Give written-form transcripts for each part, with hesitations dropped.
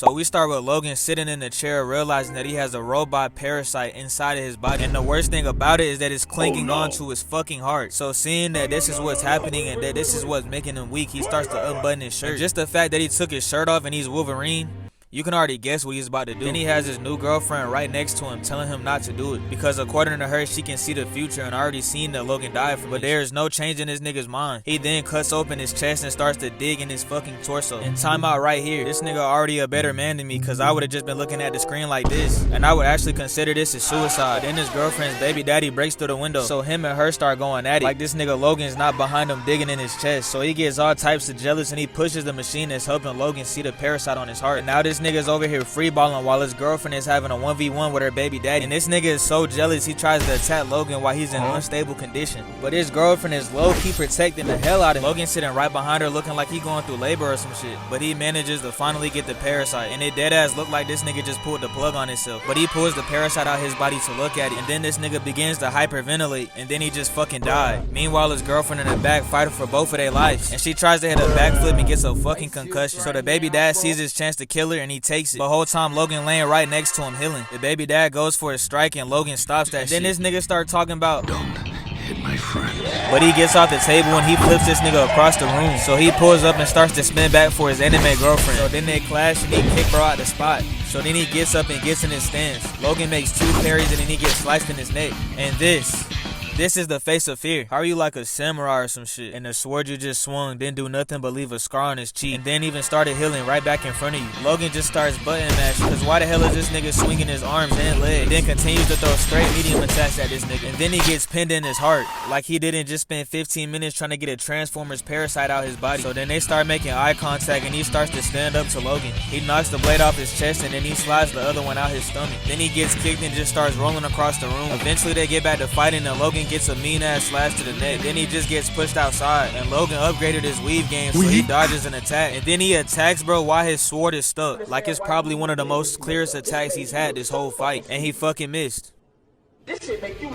So we start with Logan sitting in the chair, realizing that he has a robot parasite inside of his body. And the worst thing about it is that it's clinking onto his fucking heart. So seeing that this is what's happening and that this is what's making him weak, he starts to unbutton his shirt. And just the fact that he took his shirt off and he's Wolverine, you can already guess what he's about to do. Then he has his new girlfriend right next to him telling him not to do it, because according to her, she can see the future and already seen that Logan died from it. But there's no change in this nigga's mind. He then cuts open his chest and starts to dig in his fucking torso. And time out right here. This nigga already a better man than me, because I would have just been looking at the screen like this, and I would actually consider this as suicide. Then his girlfriend's baby daddy breaks through the window, so him and her start going at it. Like this nigga Logan's not behind him digging in his chest. So he gets all types of jealous and he pushes the machine that's helping Logan see the parasite on his heart. And now this nigga's over here freeballing while his girlfriend is having a 1v1 with her baby daddy. And this nigga is so jealous he tries to attack Logan while he's in unstable condition. But his girlfriend is low-key protecting the hell out of him. Logan sitting right behind her looking like he going through labor or some shit. But he manages to finally get the parasite. And it deadass look like this nigga just pulled the plug on himself. But he pulls the parasite out his body to look at it. And then this nigga begins to hyperventilate. And then he just fucking died. Meanwhile, his girlfriend in the back fighting for both of their lives. And she tries to hit a backflip and gets a fucking concussion. So the baby dad sees his chance to kill her and he takes it. The whole time Logan laying right next to him healing. The baby dad goes for a strike and Logan stops that shit. Then this nigga start talking about, "Don't hit my friend." But he gets off the table and he flips this nigga across the room. So he pulls up and starts to spin back for his anime girlfriend. So then they clash and he kick bro out the spot. So then he gets up and gets in his stance. Logan makes 2 parries and then he gets sliced in his neck. And this is the face of fear. How are you like a samurai or some shit? And the sword you just swung didn't do nothing but leave a scar on his cheek. And then even started healing right back in front of you. Logan just starts button mashing, because why the hell is this nigga swinging his arms and legs? And then continues to throw straight medium attacks at this nigga. And then he gets pinned in his heart. Like he didn't just spend 15 minutes trying to get a Transformers parasite out his body. So then they start making eye contact and he starts to stand up to Logan. He knocks the blade off his chest and then he slides the other one out his stomach. Then he gets kicked and just starts rolling across the room. Eventually they get back to fighting and Logan gets a mean ass slash to the neck. Then he just gets pushed outside and Logan upgraded his weave game so he dodges an attack. And then he attacks bro while his sword is stuck. Like it's probably one of the most clearest attacks he's had this whole fight. And he fucking missed.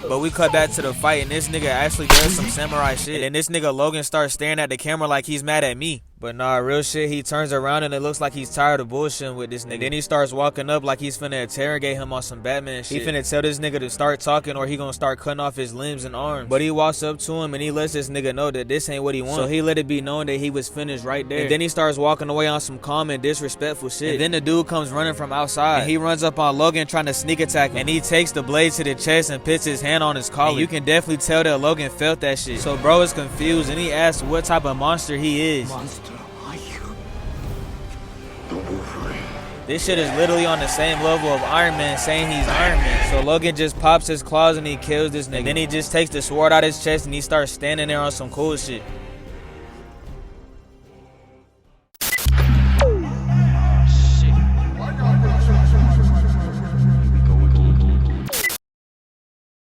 But we cut back to the fight and this nigga actually does some samurai shit. And this nigga Logan starts staring at the camera like he's mad at me. But nah, real shit, he turns around and it looks like he's tired of bullshitting with this nigga. Then he starts walking up like he's finna interrogate him on some Batman shit. He finna tell this nigga to start talking or he gonna start cutting off his limbs and arms. But he walks up to him and he lets this nigga know that this ain't what he wants. So he let it be known that he was finished right there. And then he starts walking away on some calm and disrespectful shit. And then the dude comes running from outside. And he runs up on Logan trying to sneak attack him. And he takes the blade to the chest and puts his hand on his collar. And you can definitely tell that Logan felt that shit. So bro is confused and he asks what type of monster he is. Monster like you. The Wolverine. This shit is literally on the same level of Iron Man saying he's Iron Man. So Logan just pops his claws and he kills this nigga. And then he just takes the sword out his chest and he starts standing there on some cool shit.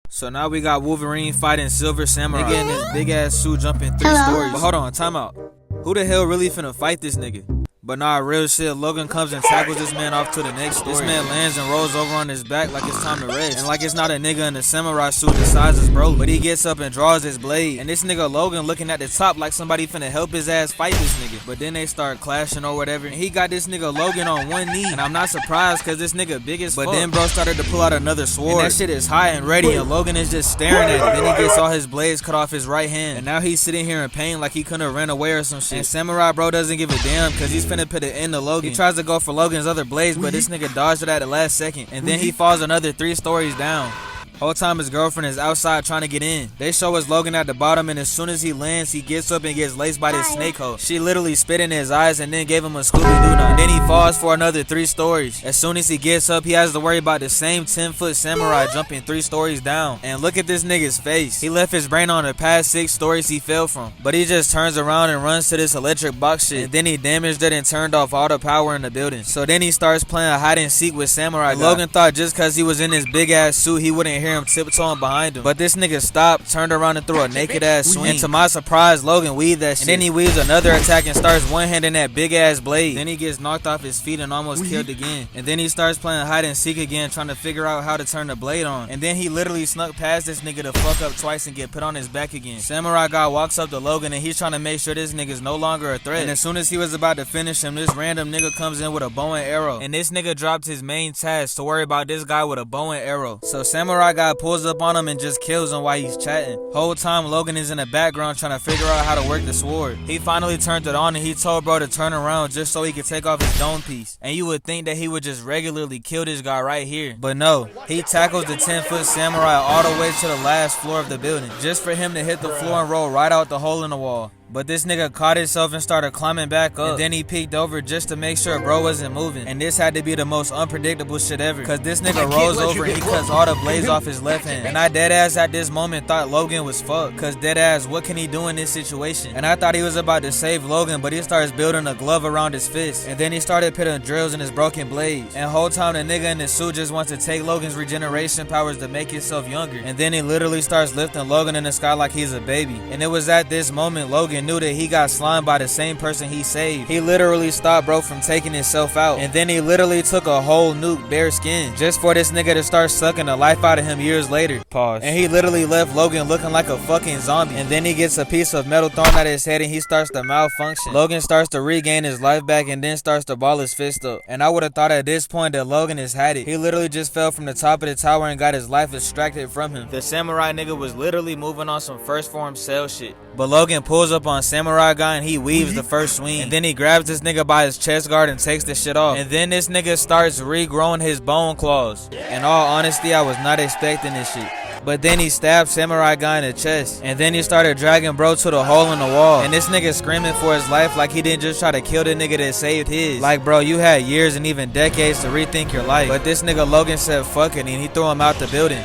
So now we got Wolverine fighting Silver Samurai. Nigga in this big ass suit jumping 3 stories. But hold on, time out. Who the hell really finna fight this nigga? But nah, real shit, Logan comes and tackles this man off to the next story. This man lands and rolls over on his back like it's time to rest. And like it's not a nigga in a samurai suit the size of bro. But he gets up and draws his blade. And this nigga Logan looking at the top like somebody finna help his ass fight this nigga. But then they start clashing or whatever. And he got this nigga Logan on one knee. And I'm not surprised cause this nigga big as fuck. But then bro started to pull out another sword. And that shit is high and ready and Logan is just staring at it. Then he gets all his blades cut off his right hand. And now he's sitting here in pain like he couldn't have ran away or some shit. And Samurai bro doesn't give a damn cause he's finna put an end to Logan. He tries to go for Logan's other blades, but this nigga dodged it at the last second. And then he falls another 3 stories down. Whole time his girlfriend is outside trying to get in. They show us Logan at the bottom and as soon as he lands, he gets up and gets laced by this snake hoe. She literally spit in his eyes and then gave him a Scooby-Doo nut. And then he falls for another 3 stories. As soon as he gets up, he has to worry about the same 10-foot samurai jumping 3 stories down. And look at this nigga's face. He left his brain on the past 6 stories he fell from. But he just turns around and runs to this electric box shit. And then he damaged it and turned off all the power in the building. So then he starts playing hide and seek with Samurai. Logan thought just cause he was in his big ass suit, he wouldn't hear hear him tiptoeing behind him. But this nigga stopped, turned around and threw a naked ass swing. And to my surprise, Logan weaved that shit. And then he weaves another attack and starts one-handing that big ass blade. Then he gets knocked off his feet and almost killed again. And then he starts playing hide and seek again, trying to figure out how to turn the blade on. And then he literally snuck past this nigga to fuck up twice and get put on his back again. Samurai guy walks up to Logan and he's trying to make sure this nigga's no longer a threat. And as soon as he was about to finish him, this random nigga comes in with a bow and arrow. And this nigga dropped his main task to worry about this guy with a bow and arrow. So Samurai guy pulls up on him and just kills him while he's chatting. Whole time Logan is in the background trying to figure out how to work the sword. He finally turned it on and he told bro to turn around just so he could take off his dome piece. And you would think that he would just regularly kill this guy right here. But no, he tackles the 10-foot samurai all the way to the last floor of the building, just for him to hit the floor and roll right out the hole in the wall. But this nigga caught himself and started climbing back up. And then he peeked over just to make sure bro wasn't moving. And this had to be the most unpredictable shit ever. Cause this nigga rolls over and he cuts all the blades off his left hand. And I deadass at this moment thought Logan was fucked. Cause deadass, what can he do in this situation? And I thought he was about to save Logan, but he starts building a glove around his fist. And then he started putting drills in his broken blades. And whole time the nigga in the suit just wants to take Logan's regeneration powers to make himself younger. And then he literally starts lifting Logan in the sky like he's a baby. And it was at this moment Logan knew that he got slimed by the same person he saved. He literally stopped bro from taking himself out. And then he literally took a whole nuke bare skin just for this nigga to start sucking the life out of him years later. Pause. And he literally left Logan looking like a fucking zombie. And then he gets a piece of metal thrown at his head and he starts to malfunction. Logan starts to regain his life back and then starts to ball his fist up. And I would have thought at this point that Logan has had it. He literally just fell from the top of the tower and got his life extracted from him. The samurai nigga was literally moving on some first form cell shit. But Logan pulls up on Samurai guy and he weaves the first swing. And then he grabs this nigga by his chest guard and takes the shit off. And then this nigga starts regrowing his bone claws. In all honesty, I was not expecting this shit. But then he stabbed Samurai guy in the chest. And then he started dragging bro to the hole in the wall. And this nigga screaming for his life like he didn't just try to kill the nigga that saved his. Like bro, you had years and even decades to rethink your life. But this nigga Logan said fuck it and he threw him out the building.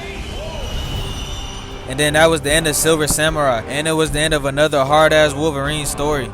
And then that was the end of Silver Samurai. And it was the end of another hard-ass Wolverine story.